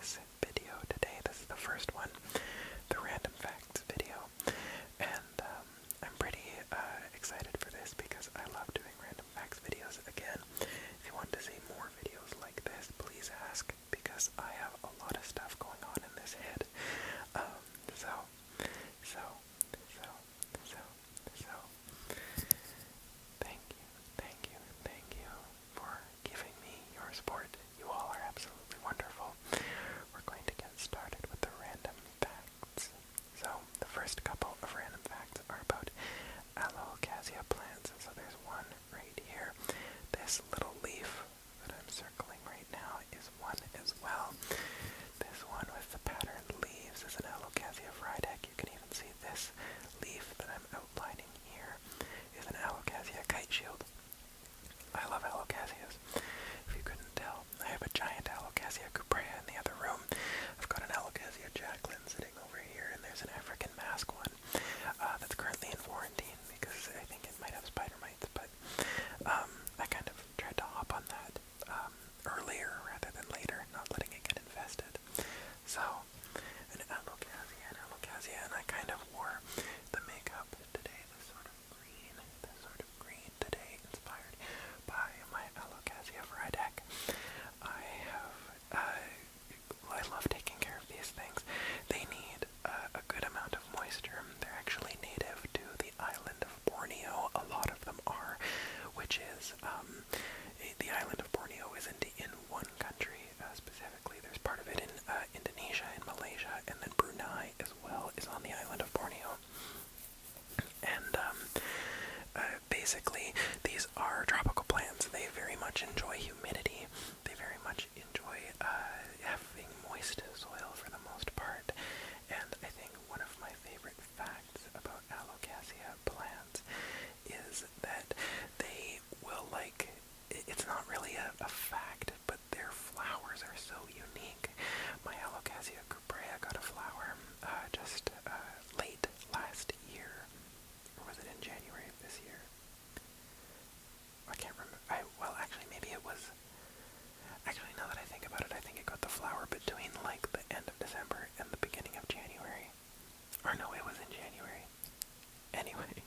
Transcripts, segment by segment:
this video today. This is the first one, the random facts video, and I'm pretty excited for this because I love doing random facts videos. Again, if you want to see more videos like this, please ask, because I have a lot of stuff going on in this head. So, thank you for giving me your support. You all are absolutely wonderful. We're going to get started with the random facts. So, the first couple of random facts are about Alocasia plants. So there's one right here. This little leaf that I'm circling right now is one as well. This one with the patterned leaves is an Alocasia frydek. You can even see this leaf that I'm outlining here is an Alocasia kite shield. I love Alocasias. If you couldn't tell, I have a giant Alocasia cuprea in the other room. I've got an Alocasia jacqueline sitting over here, and there's an African mask one that's currently in quarantine because I think it might have spider mites, but I kind of tried to hop on that earlier rather than later, not letting it get infested. So, an Alocasia, and I kind of wore the makeup today, this sort of green today, inspired by my Alocasia frydek. I love taking care of these things. They need a good amount of moisture. They're actually native to the island of Borneo. A lot of them are, which is, the island of Borneo isn't in one country specifically. There's part of it in Indonesia and Malaysia, and then Brunei as well is on the island of Borneo. And basically, these are tropical plants. They very much enjoy humidity. They very much enjoy having moist soil for the most part. And I think one of my favorite facts about Alocasia plants is that they will, like, it's not really a fact, but their flowers are so unique. My Alocasia cuprea got a flower just late last year. Or was it in January of this year? I can't remember. Well, actually, maybe it was. Actually, now that I think about it, I think it got the flower between, like, the end of December and the beginning of January. Or no, it was in January. Anyway.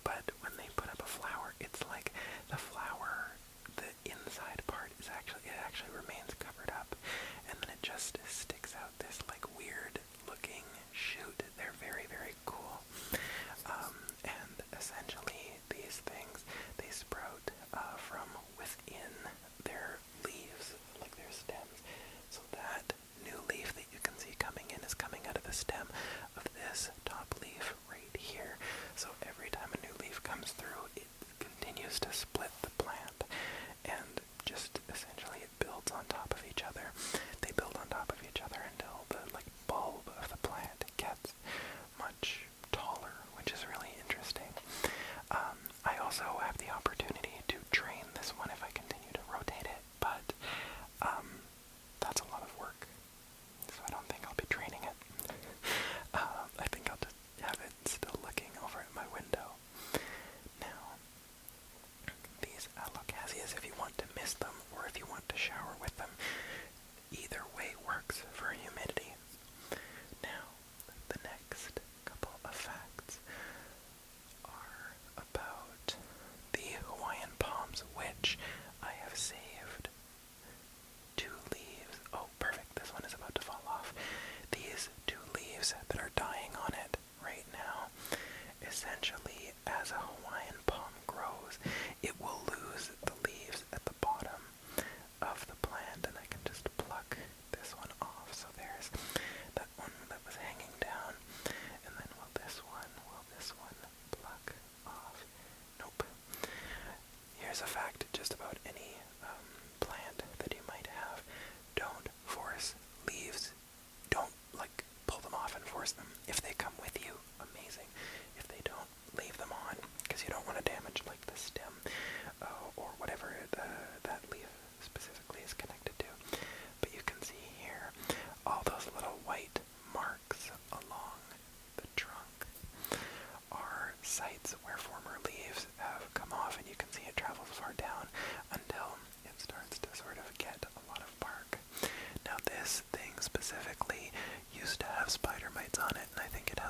But when they put up a flower, it's like the flower, the inside part is it actually remains covered up, and then it just sticks out this, like, weird looking shoot. They're very, very cool. And essentially these things, they sprout from within their leaves, like their stems. So that new leaf that you can see coming in is coming out of the stem of this top leaf right here. So every time a new leaf comes through, it continues to split the plant, and just essentially it builds on top of each other. They build on top of each other until the, like, bulb of the plant gets much taller, which is really interesting. I also have the opportunity to train this one if I continue to rotate it, but that's a lot of work, so I don't think I'll be training it. I think I'll just have it still looking over at my window. Now,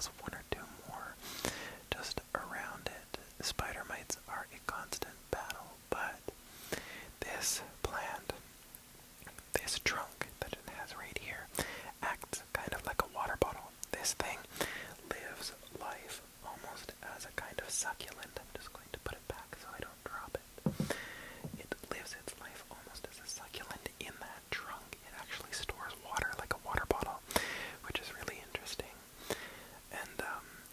has one or two more just around it. Spider mites are a constant battle, but this plant, this trunk that it has right here, acts kind of like a water bottle. This thing lives life almost as a kind of succulent. I'm just going to put it back so I don't drop it. It lives its life almost as a succulent in that trunk. It actually stores water like a water bottle, which is really interesting. And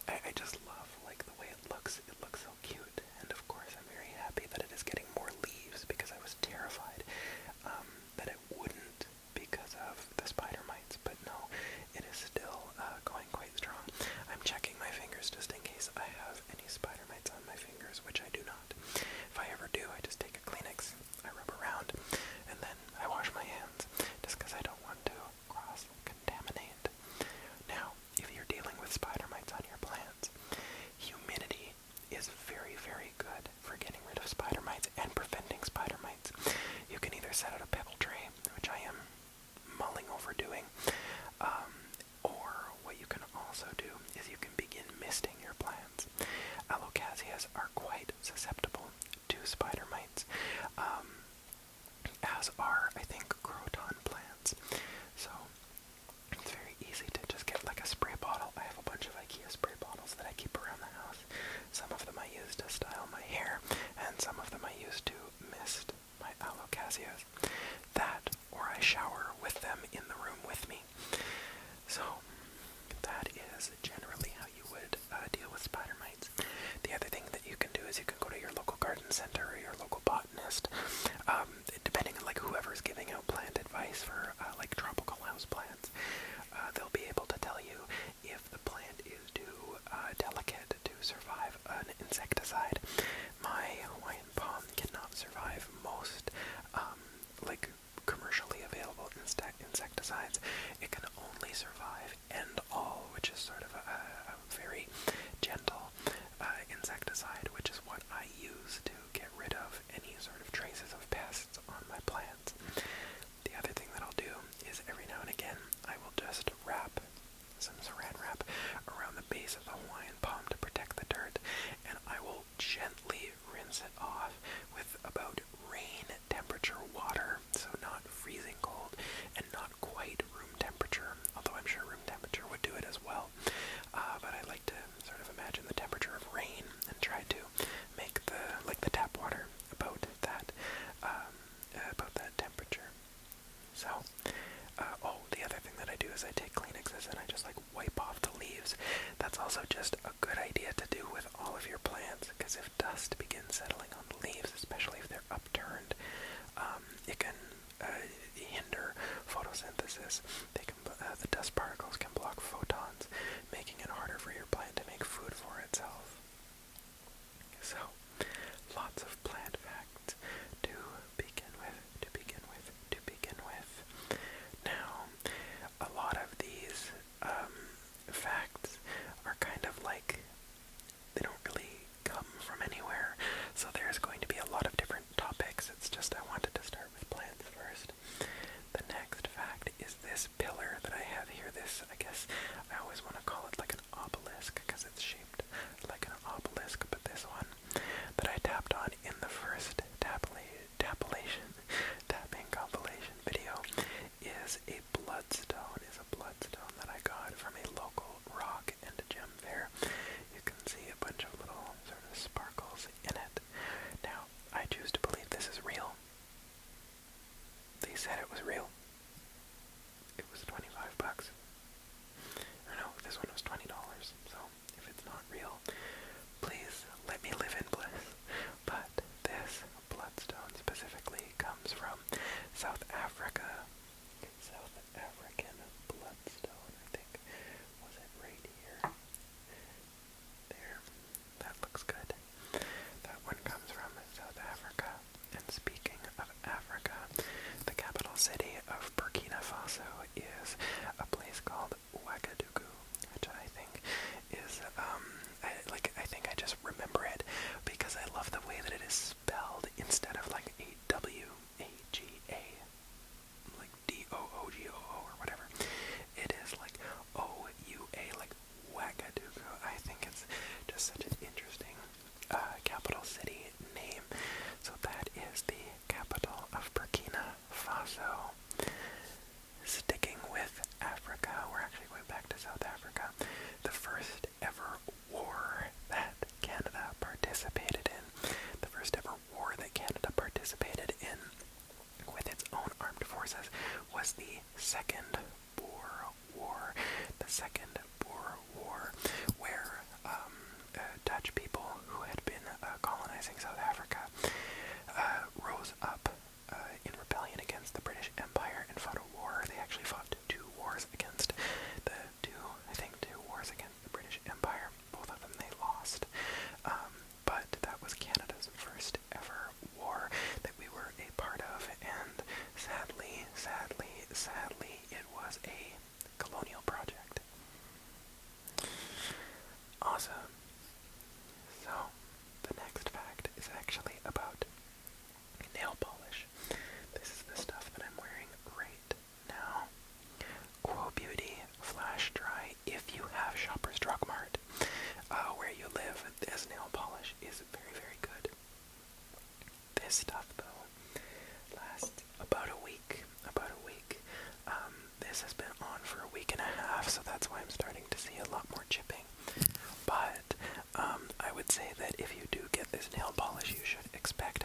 I just love like the way it looks. It looks so cute. And of course I'm very happy that it is getting more leaves, because I was terrified that it wouldn't because of the spider mites. But no, it is still going quite strong. I'm checking my fingers just in case I have any spider mites on my fingers, which I do not. If I ever do, I just take a Kleenex, I rub around, and then I wash my hands, just because I don't want to cross-contaminate. Now, if you're dealing with spider mites on your plants, humidity is very, very good for getting rid of spider mites and preventing spider mites. You can either set out a pebble tray, which I am mulling over doing, or what you can also do is you can begin misting your plants. Alocasias are quite susceptible to spider mites, as are, I think, croton plants. So it's very easy to just get like a spray bottle. I have a bunch of IKEA spray bottles that I keep around the house. Some of them I use to style my hair, and some of them I use to mist my alocasias. That, or I shower with them in the room with me. So that is generally how you would deal with spider mites. The other thing that you can do is you can go to your local garden center or your local botanist, depending on like whoever's giving out plant advice for like tropical house plants. They'll be able to tell you if the plant is too delicate to survive an insecticide. My Hawaiian palm cannot survive most like commercially available insecticides. It can only survive End-All, which is sort of a very gentle insecticide, which is what I use to get rid of any sort of traces of pests on my plants. The other thing that I'll do is every now and again I will just wrap some saran wrap around the base of the Hawaiian palm to protect the dirt, and I will gently rinse it off with about rain temperature water, so not freezing cold and not quite room temperature, although I'm sure room temperature would do it as well. But I like to sort of imagine the temperature of rain and try to make the tap water about that temperature. So, the other thing that I do is I take Kleenexes and I just like wipe off the leaves. That's also just a good idea to do with all of your plants, because if dust begins settling on the leaves, especially if they're upturned, it can hinder photosynthesis. The dust particles can block photons, making it harder for your plant to make food for itself. So, lots of plant facts to begin with. Now, a lot of these facts are kind of like, they don't really come from anywhere, so there's going to be a lot of different topics. It's just I wanted to start with plants first. The next fact is this pillar that I have here. This, I guess, I always want to call it like an obelisk because it's shaped like an obelisk, but this one that I tapped on in the first tapping compilation video is a bloodstone that I got from a local rock and gem fair. You can see a bunch of little sort of sparkles in it. Now, I choose to believe this is real. They said it was real. It was $25. Or no, this one Africa. The first ever war that Canada participated in. The first ever war that Canada participated in with its own armed forces was the Second Boer War. The Second Boer War, where Dutch people who had been colonizing South Africa rose up in rebellion against the British Empire and fought a war. They actually fought two wars against two wars against the British Empire. Both of them they lost. But that was Canada's first ever war that we were a part of, and sadly, it was a colonial project. Awesome. So, the next fact is actually about nail polish. This is the stuff that I'm wearing right now. Quo Beauty Flash Dry. If you have Shoppers Drug Mart where you live, this nail polish is very, very good. This stuff, though, lasts about a week. This has been on for a week and a half, so that's why I'm starting to see a lot more chipping. But I would say that if you do get this nail polish, you should expect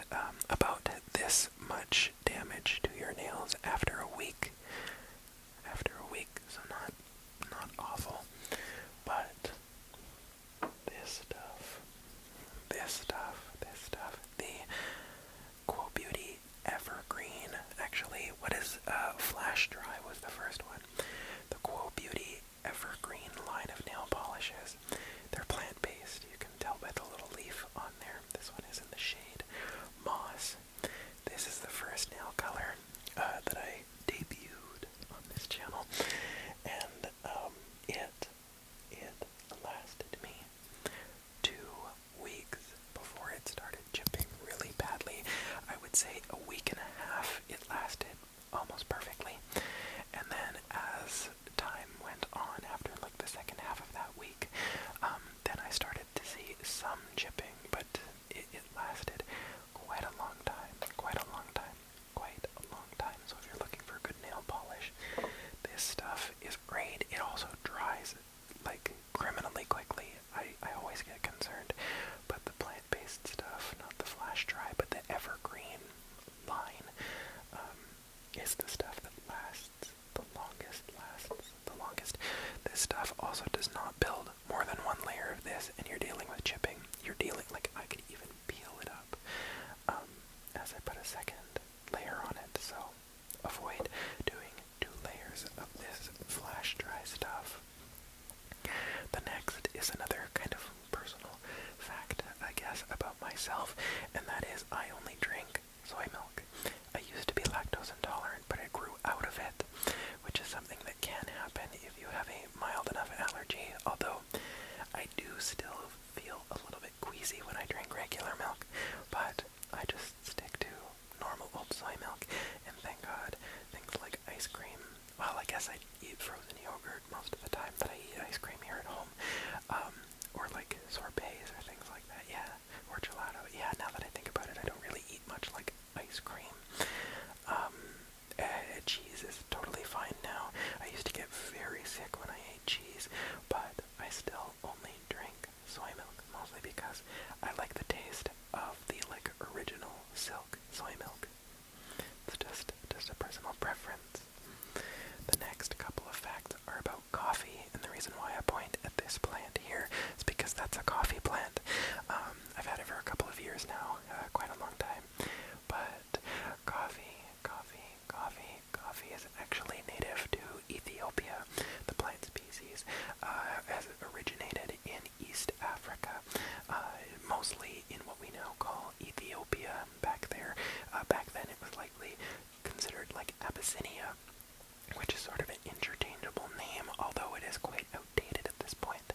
about this much damage to your nails after a week. So not awful. But this stuff, the Quo Beauty Evergreen, actually, Flash Dry was the first one. The Quo Beauty Evergreen line of nail polishes. They're plant-based. You can tell by the little leaf on there. This one is in the shade Moss. This is the first nail color that I debuted on this channel, and it lasted me 2 weeks before it started chipping really badly. I would say a week and a half it lasted almost perfectly, and then as time went on, after like the second half of that week, then I started to see some chipping, but it lasted quite a long time. So if you're looking for good nail polish, this stuff is great. It also dries like criminally quickly. I always get concerned, but the plant-based stuff, not the Flash Dry, but the Evergreen line, is the stuff that lasts the longest. This stuff also does not build more than one layer of this, and you're dealing with chipping. I could even peel it up as I put a second layer on it, so avoid doing 2 layers of this Flash Dry stuff. The next is another kind of personal fact, I guess, about myself, and that is I only drink soy milk. I used to be lactose intolerant, but I grew out of it, which is something that can happen if you have a mild enough allergy, although I do still feel a little bit queasy when I drink regular milk, but I just stick to normal old soy milk, and thank God, things like ice cream, well, I guess I eat frozen yogurt most of the time, but I eat ice cream here at home, or like sorbets or things like that, yeah, or gelato, yeah, now that I think about it, I don't really eat much like ice cream. Cheese is totally fine now. I used to get very sick when I ate cheese, but I still only drink soy milk, mostly because I like the taste of the original silk soy milk. It's just a personal preference. The next couple of facts are about coffee, and the reason why I point at this plant here is because that's a coffee plant. I've had it for a couple of years now, quite a long time, but coffee is actually native to Ethiopia. The plant species has originated in East Africa, mostly in what we now call Ethiopia. Back then it was likely considered like Abyssinia, which is sort of an interchangeable name, although it is quite outdated at this point.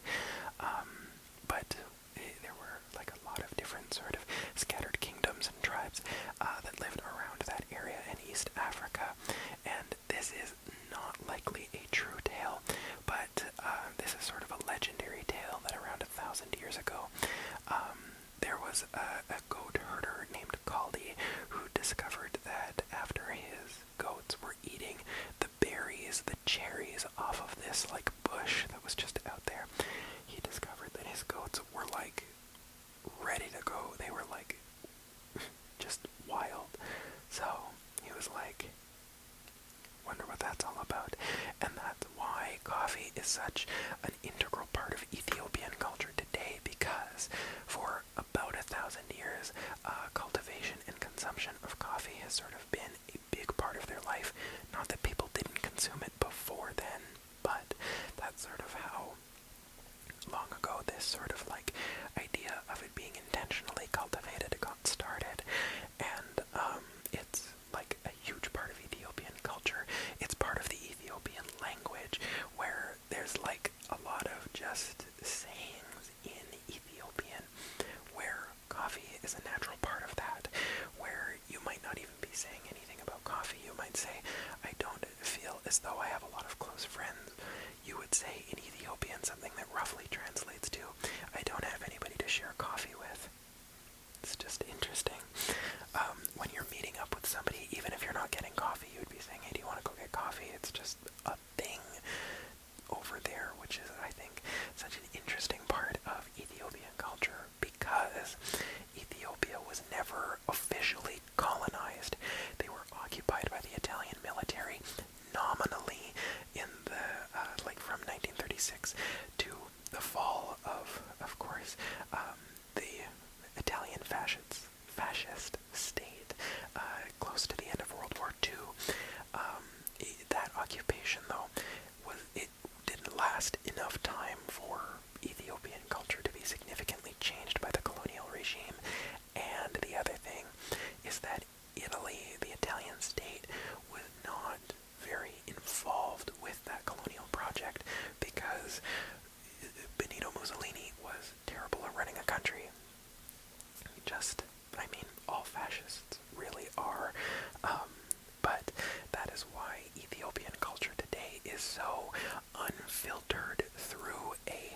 But there were like a lot of different sort of scattered kingdoms and tribes that lived around that area in East Africa, and this is not likely a true tale, but this is sort of a legendary tale that around 1,000 years ago, there was a goat herder named Kaldi who discovered that after his goats were eating the berries, the cherries off of this like bush that was just out much an integral part of Ethiopian culture today because for about 1,000 years, cultivation and consumption of coffee has sort of been a big part of their life. Not that people didn't consume it before then, but that's sort of how long ago this sort of like idea of it being intentionally cultivated got started. And it's like a huge part of Ethiopian culture. It's part of the Ethiopian language, where there's like a lot of just sayings in Ethiopian where coffee is a natural part of that, where you might not even be saying anything about coffee. You might say, I don't feel as though I have a lot of close friends. You would say in Ethiopian something that roughly translates to, I don't have anybody to share coffee with. It's just interesting. When you're meeting up with somebody, even if you're not getting coffee, you would be saying, hey, do you want to go get coffee? It's just a thing over there, which is, I think, such an interesting part of Ethiopian culture, because Ethiopia was never officially colonized. They were occupied by the Italian military nominally in the, from 1936 to the fall of course, the Italian fascist state, close to the end of World War II. That occupation, though, it didn't last enough time for Ethiopian culture to be significantly changed by the colonial regime. And the other thing is that Italy, the Italian state, was not very involved with that colonial project because Benito Mussolini was terrible at running a country. All fascists really are. But that is why Ethiopian culture today is so unfiltered through a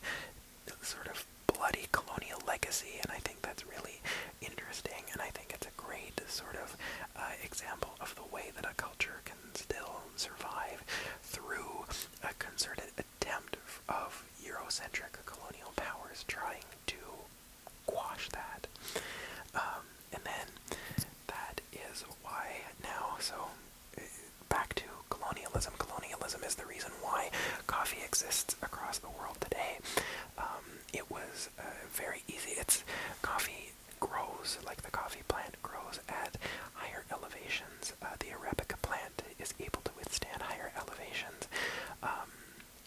sort of bloody colonial legacy, and I think that's really interesting, and I think it's a great sort of example of the way that a culture can still survive through a concerted attempt of Eurocentric colonial powers trying to quash that. And then that is why now, so back to colonialism. Colonialism is the reason why coffee exists across the world today. It was very easy. Coffee grows, like the coffee plant grows at higher elevations. The Arabica plant is able to withstand higher elevations,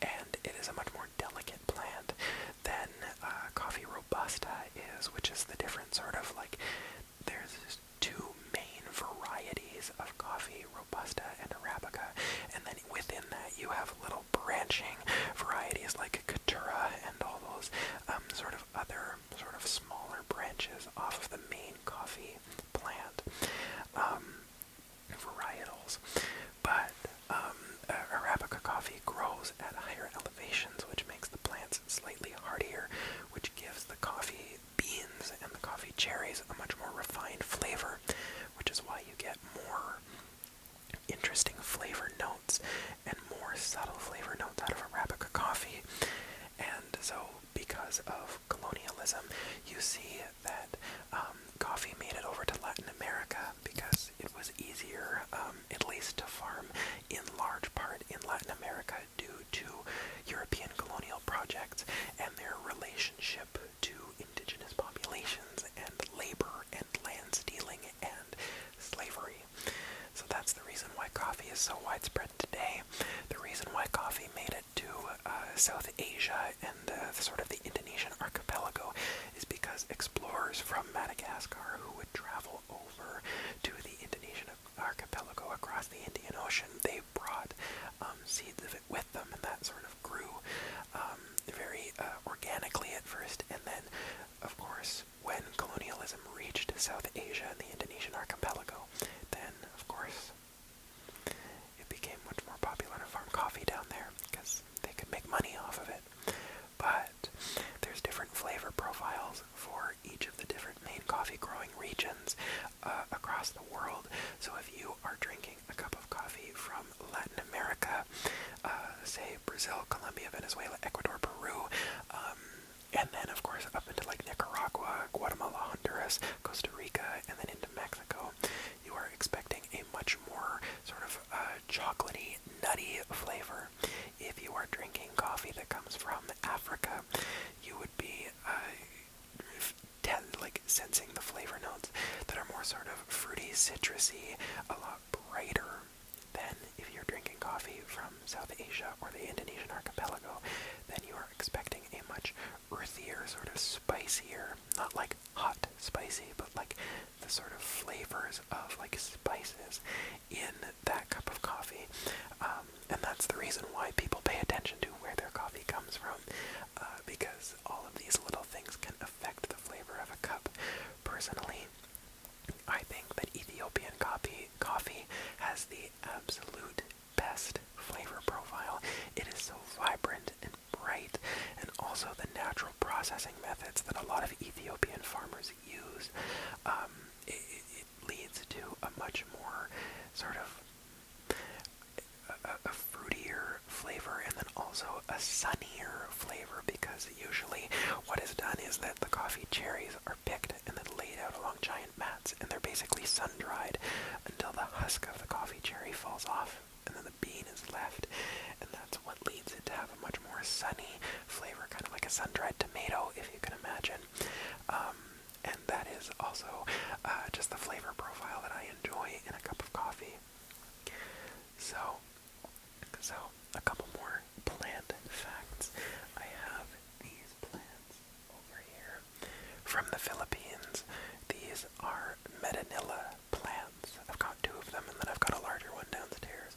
and it is a much more delicate plant than coffee robusta is, which is the different sort of like, there's two main varieties of coffee, robusta and Arabica, and then within that you have little branching varieties like Caturra and all those sort of other sort of smaller branches off of the main coffee plant varietals. But Arabica coffee grows at higher elevations, which makes the plants slightly hardier, which gives the coffee beans and the coffee cherries a much more refined flavor, which is why you get more interesting flavor notes and more subtle flavor notes out of Arabica coffee. And so, because of colonialism, you see that coffee made it over to Latin America because it was easier, at least to farm in large part in Latin America due to European colonial projects and their relationship to indigenous populations and labor and land stealing and slavery. So that's the reason why coffee is so widespread today. The reason why coffee made it to South Asia and sort of the Indonesian archipelago is because explorers from Madagascar who would travel over to the Indonesian archipelago across the Indian Ocean, they brought seeds of it with them, and that sort of grew very organically at first. And then, of course, when colonialism reached South Asia and the Indonesian archipelago, then, of course, it became much more popular to farm coffee down there because they could make money off of it. But there's different flavor profiles for each of the different main coffee growing regions across the world. So if you are drinking a cup of coffee from Latin America, say Brazil, Colombia, Venezuela, Ecuador, Peru, and then of course up into like Nicaragua, Guatemala, Honduras, Costa Rica, and then into Mexico, you are expecting a much more sort of chocolatey, nutty flavor. If you are drinking coffee that comes sensing the flavor notes that are more sort of fruity, citrusy, a lot brighter than if you're drinking coffee from South Asia or the Indonesian archipelago. Then you are expecting a much earthier, sort of spicier, not like hot spicy, but like the sort of flavors of like spices in that cup of coffee. And that's the reason why people pay attention to where their coffee comes from, because all of these little things can affect the flavor of a cup. Personally, I think that Ethiopian coffee has the absolute best flavor profile. It is so vibrant and bright, and also the natural processing methods that a lot of Ethiopian farmers use, it leads to a much more sort of a fruitier flavor, and then also a sunnier flavor, because usually what is done is that the coffee cherries are picked and then laid out along giant mats, and they're basically sun-dried until the husk of the coffee cherry falls off, and then the bean is left, and that's what leads it to have a much more sunny flavor, kind of like a sun-dried tomato, if you can imagine. And that is also just the flavor profile that I enjoy in a cup of coffee. So a couple more plant facts. I have these plants over here from the Philippines. These are Madilla plants. I've got two of them, and then I've got a larger one downstairs.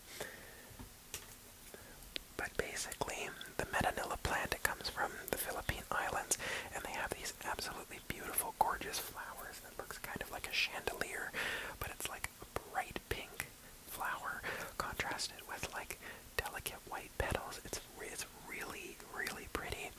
But basically, the Madilla plant, it comes from the Philippine Islands, and they have these absolutely beautiful, gorgeous flowers that looks kind of like a chandelier, but it's like a bright pink flower contrasted with like delicate white petals. It's really, really pretty.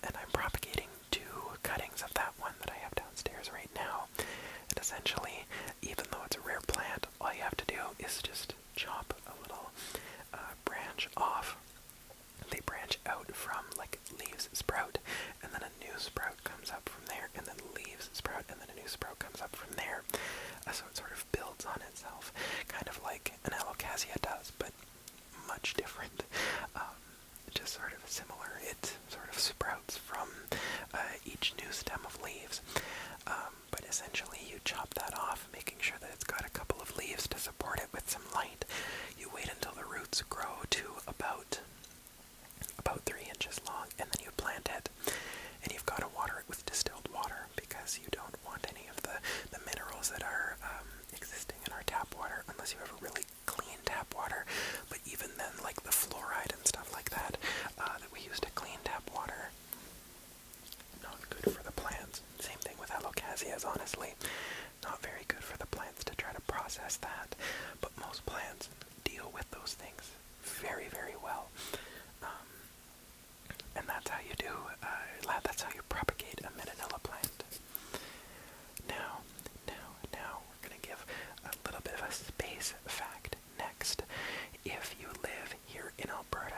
And I'm propagating two cuttings of that one that I have downstairs right now. And essentially, even though it's a rare plant, all you have to do is just chop a little branch off. They branch out from like leaves sprout, and then a new sprout comes up from there, and then leaves sprout, and then a new sprout comes up from there. So it sort of builds on itself, kind of like an Alocasia does, but much different. Just sort of similar. It sort of sprouts from each new stem of leaves. But essentially you chop that off, making sure that it's got a couple of leaves to support it with some light. You wait until the roots grow to about 3 inches long, and then you plant it. And you've got to water it with distilled water, because you don't want any of the minerals that are existing in our tap water, unless you have a really clean tap water. But even then, like the fluoride and stuff like that, that we use to clean tap water, not good for the plants. Same thing with Alocasias, honestly. Not very good for the plants to try to process that. But most plants deal with those things very, very well. And that's how you do, that's how you propagate a Madilla plant. Now, we're going to give a little bit of a space fact next. If you live here in Alberta,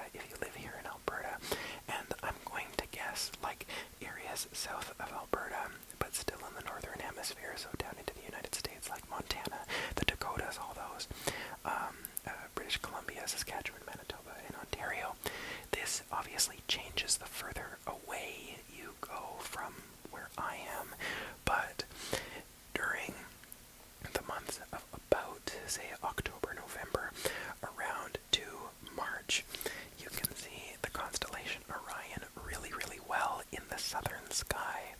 and I'm going to guess like areas south of Alberta, but still in the northern hemisphere, so down into the United States, like Montana, the Dakotas, all those, British Columbia, Saskatchewan, Manitoba, and Ontario. This obviously changes the further away you go from where I am, but during the months of about, say, October, November, around to March, you can see the constellation Orion really, really well in the southern sky.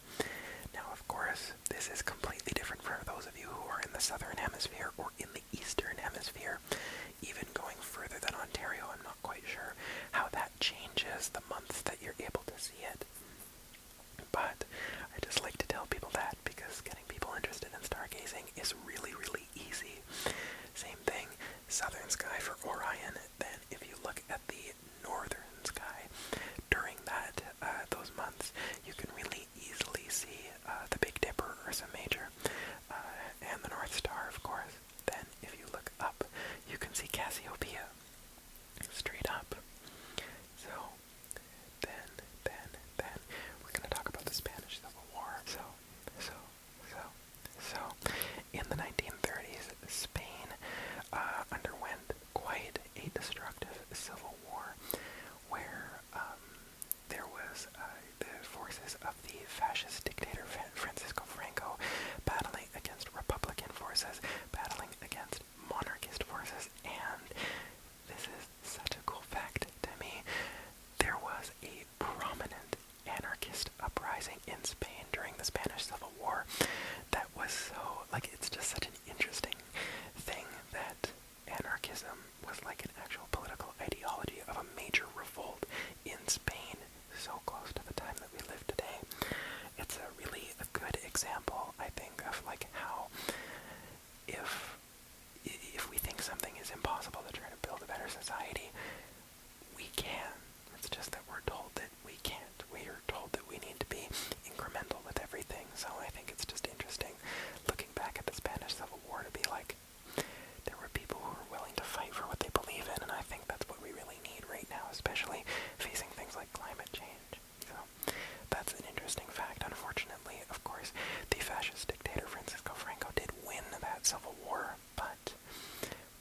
Now, of course, this is completely different for those of you who are in the southern hemisphere or in the eastern hemisphere. Even going further than Ontario, I'm not quite sure how that changes the months that you're able to see it. But I just like to tell people that, because getting people interested in stargazing is really, really easy. Same thing, southern sky for Orion. Then if you look at the northern sky during those months, you can really easily see the Big Dipper, Ursa Major, and the North Star, of course. Then if you look up, you can see Cassiopeia straight up. So then we're going to talk about the Spanish Civil War. So in the 1930s, Spain underwent quite a uprising in Spain during the Spanish Civil War. That was so, like, it's just such an interesting thing that anarchism was like an actual political ideology of a major revolt in Spain so close to the time that we live today. It's a really a good example, I think, of like how if we think something is impossible to try to build a better society, we can. It's just that we're told that we can't. We are told that we need to be incremental with everything. So I think it's just interesting looking back at the Spanish Civil War to be like, there were people who were willing to fight for what they believe in, and I think that's what we really need right now, especially facing things like climate change. So that's an interesting fact. Unfortunately, of course, the fascist dictator Francisco Franco did win that civil war, but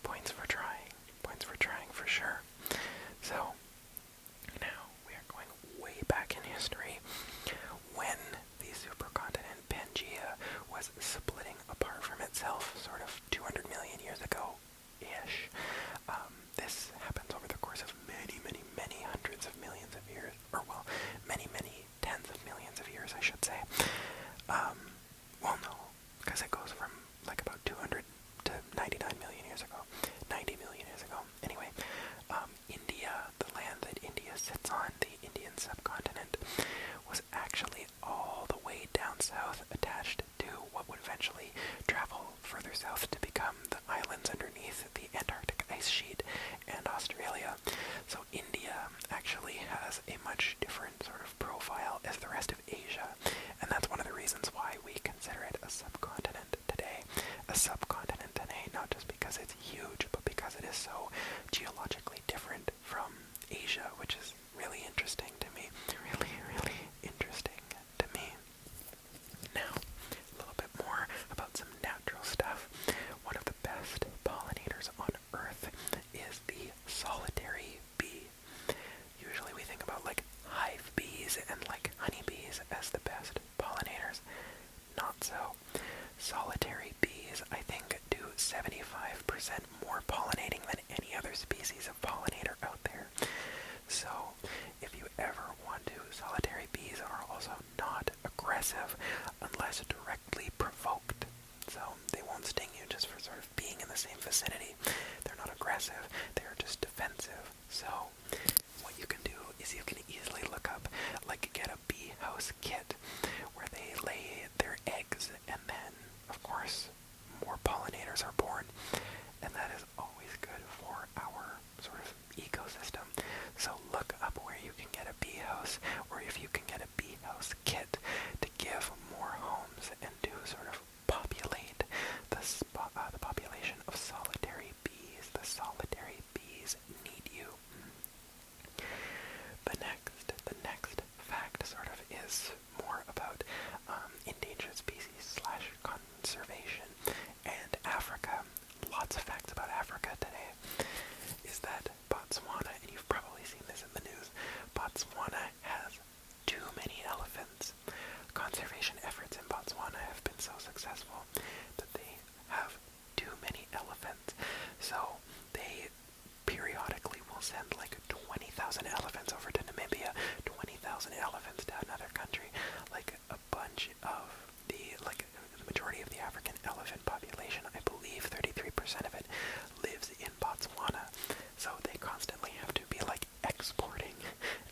points for trying for sure. So now we are going way back in history when the supercontinent Pangaea was splitting apart from itself sort of 200 million years ago-ish. This happens over the course of many, many, many hundreds of millions of years, or well, many, many tens of millions of years, I should say. Well, no, because it goes from like about 200 to 99 million years ago, 90 million years ago. Anyway, India, the land that India sits on, the Indian subcontinent, was actually all the way down south, attached to what would eventually travel further south to become the islands underneath the Antarctic ice sheet and Australia. So India actually has a much different sort of profile as the rest of Asia, and that's one of the reasons why we consider it a subcontinent today. A subcontinent today, not just because it's huge, but because it is so geologically different from Asia, which is really interesting to me. Really, really interesting to me. Now, a little bit more about some natural stuff. One of the best pollinators on Earth is the solitary bee. Usually we think about like hive bees and like honeybees as the best pollinators. Not so. Solitary bees, I think, do 75% more pollinating than any other species of pollinator out there. So, if you ever want to, solitary bees are also not aggressive unless directly provoked. So, they won't sting you just for sort of being in the same vicinity. They're not aggressive, they're just defensive. So, what you can do is you can easily look up, like get a bee house kit where they lay their eggs and then, of course, more pollinators are born. And that is always good for our sort of ecosystem. So look up where you can get a bee house, or if you can get a bee house kit to give more homes and to sort of populate the population of solitary bees. The solitary bees need you. The next fact sort of is more about endangered species slash conservation and Africa. Lots of facts about Africa today is that Botswana, and you've probably seen this in the news, Botswana has too many elephants. Conservation efforts in Botswana have been so successful that they have too many elephants. So they periodically will send like 20,000 elephants over to Namibia, 20,000 elephants to another country. Like a bunch of the majority of the African elephant population, I believe 33% of it, lives in Botswana. So they constantly have to be like exporting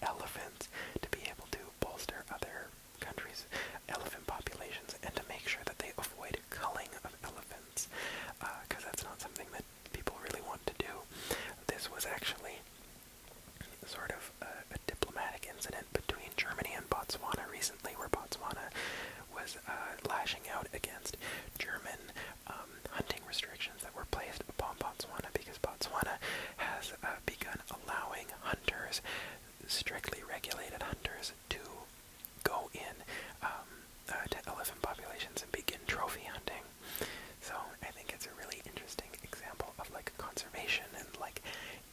elephants to be able to bolster other countries' elephant populations and to make sure that they avoid culling of elephants, because that's not something that people really want to do. This was actually sort of a diplomatic incident between Germany and Botswana recently, where Botswana was lashing out against German hunting restrictions that were placed upon Botswana because Botswana has begun allowing hunters, strictly regulated hunters, to go in to elephant populations and begin trophy hunting. So I think it's a really interesting example of like conservation and like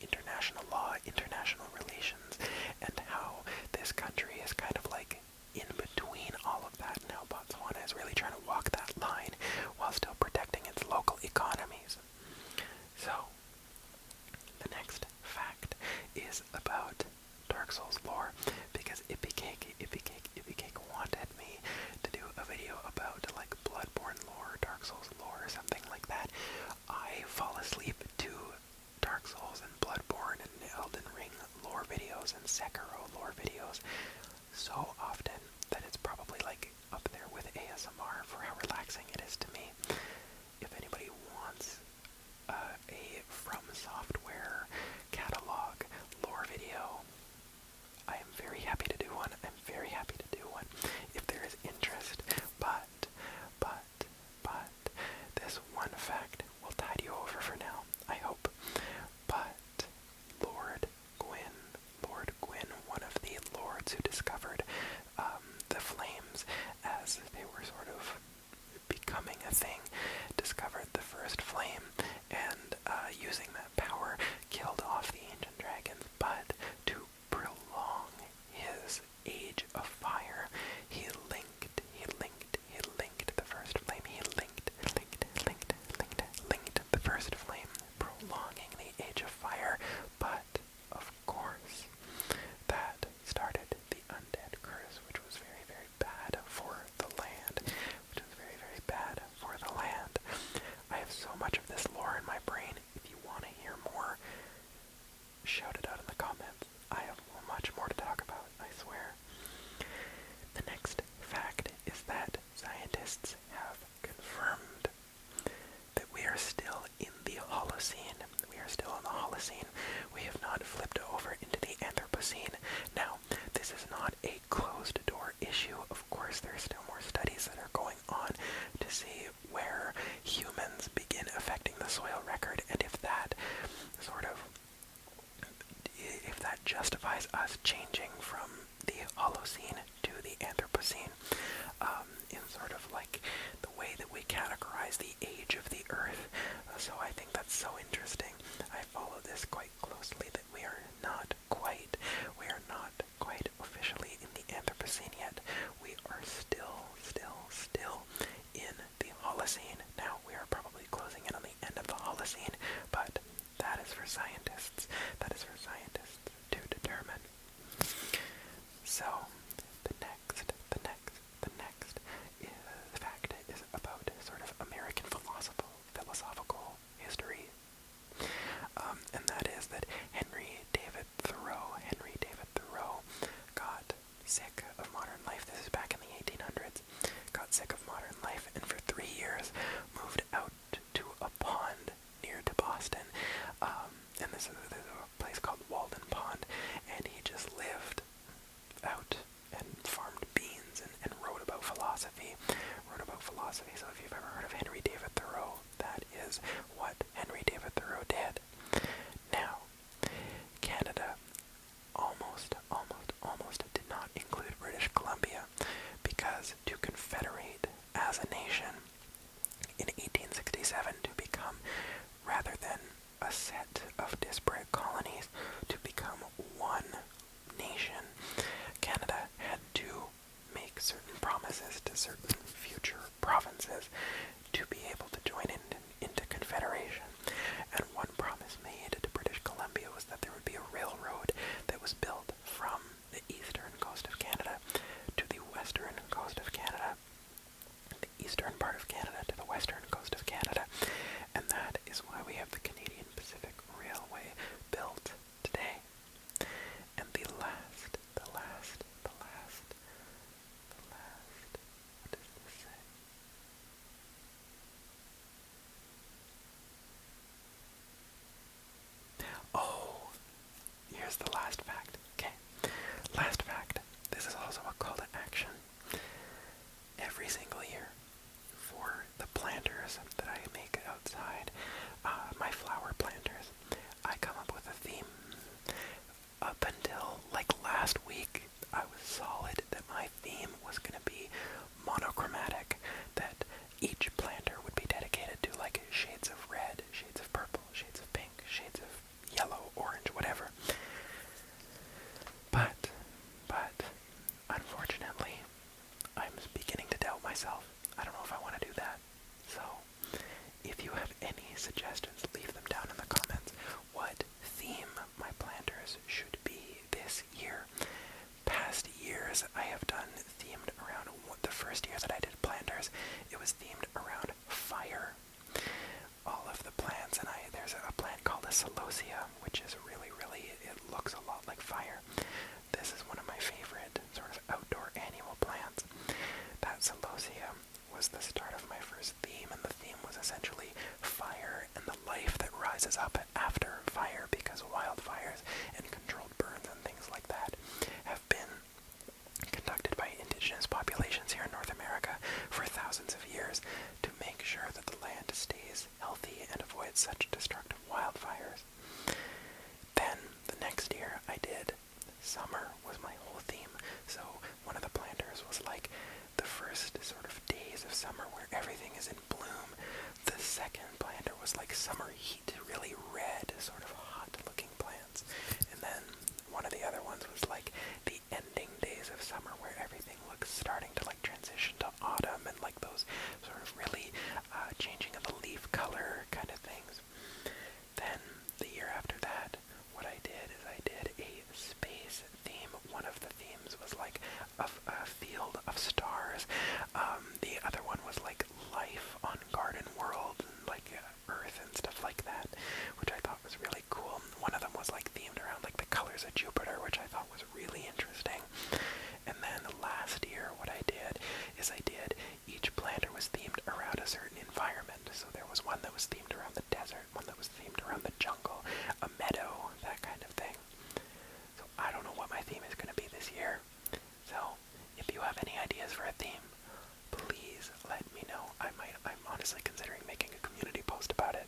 international law, international relations, and how this country is kind of like in between all of that, and how Botswana is really trying to walk that line while still protecting its local economies. So, the next fact is about Dark Souls lore, because Ippy Cake wanted so often that it's probably like up there with ASMR for how relaxing it is to me. If anybody wants a From Software catalog lore video, I am very happy to do one. I'm very happy to do one if there is interest. But, this one fact will tide you over for now, I hope. But Lord Gwyn, one of the lords who discovered the flames as they were sort of becoming a thing, discovered the first flame, and using that power, killed off the ancient dragons. But to prolong his age of fire, he linked the first flame. He linked the first flame, prolonging the age of fire. But of course, that started the undead curse, which was very, very bad for the land. I have so much of this lore in my brain. If you want to hear more, shout it out in the comments. I have much more to talk about, I swear. The next fact is that scientists have confirmed that we are still in the Holocene. We have not flipped over into the Anthropocene. Now, this is not a closed-door issue. Of course, there are still more studies that are going on to see where humans begin affecting the soil record, and if that justifies us changing from the Holocene to the Anthropocene, in sort of like the way that we categorize the age of the Earth. So I think that's so interesting. I follow this quite closely, that we are not quite officially in the Anthropocene yet. We are still in the Holocene. Now, we are probably closing in on the end of the Holocene, but that is for scientists. To determine. So, the next fact is about sort of American philosophical history. And that is that Henry David Thoreau got sick of modern life. This is back in the 1800s. Got sick of modern life, and for 3 years moved out to a pond near to Boston. And there's a place called Walden Pond, and he just lived out and farmed beans and wrote about philosophy. So if you've ever heard of Henry David Thoreau, that is what Henry David Thoreau did. Now, Canada almost did not include British Columbia, because to confederate as a nation in 1867, to become, rather than a set of disparate colonies, to become one nation, Canada had to make certain promises to certain future provinces to be able to join into confederation. And one promise made to British Columbia was that there would be a railroad that was built from the eastern coast of Canada to the western coast of Canada, the eastern part of Canada to the western coast of Canada. And that is why we have the Canadian Pacific Railway built today. And the last, what does this say? Oh, here's the last fact. Okay, last fact. This is also a call to action. Every single year, for the planters that I make outside, my flower planters, I come up with a theme. Up until like last week, I was solid that my theme was going to be monochromatic, that each planter would be dedicated to like shades of red, shades of purple, shades of pink, shades of yellow, orange, whatever. But, unfortunately, I'm beginning to doubt myself. I don't know if I want to do that. So, if you have any suggestions, leave them down in the comments. What theme my planters should be this year. Past years, I have done themed around, the first year that I did planters, it was themed around fire. All of the plants, and there's a plant called a Alocasia, which is really, it looks a lot like fire. This is one of my favorite sort of populations here in North America for thousands of years to make sure that the land stays healthy and avoids such destructive wildfires. Then, the next year, I did summer was my whole theme. So one of the planters was like the first sort of days of summer where everything is in bloom. The second planter was like summer heat, really red, sort of hot-looking plants. And then one of the other ones was like the ending days of summer where everything looks starting to like transition to autumn and like those sort of really changing of the leaf color kind of things. Then the year after that, what I did is I did a space theme. One of the themes was like a field of stars. The other one was like life on Garden World and like Earth and stuff like that, which I thought was really cool. One of them was like themed around like the colors of Jupiter, which I thought was really interesting. And then last year what I did is each planter was themed around a certain environment. So there was one that was themed around the desert, one that was themed around the jungle, a meadow, that kind of thing. So I don't know what my theme is going to be this year. So if you have any ideas for a theme, please let me know. I'm honestly considering making a community post about it.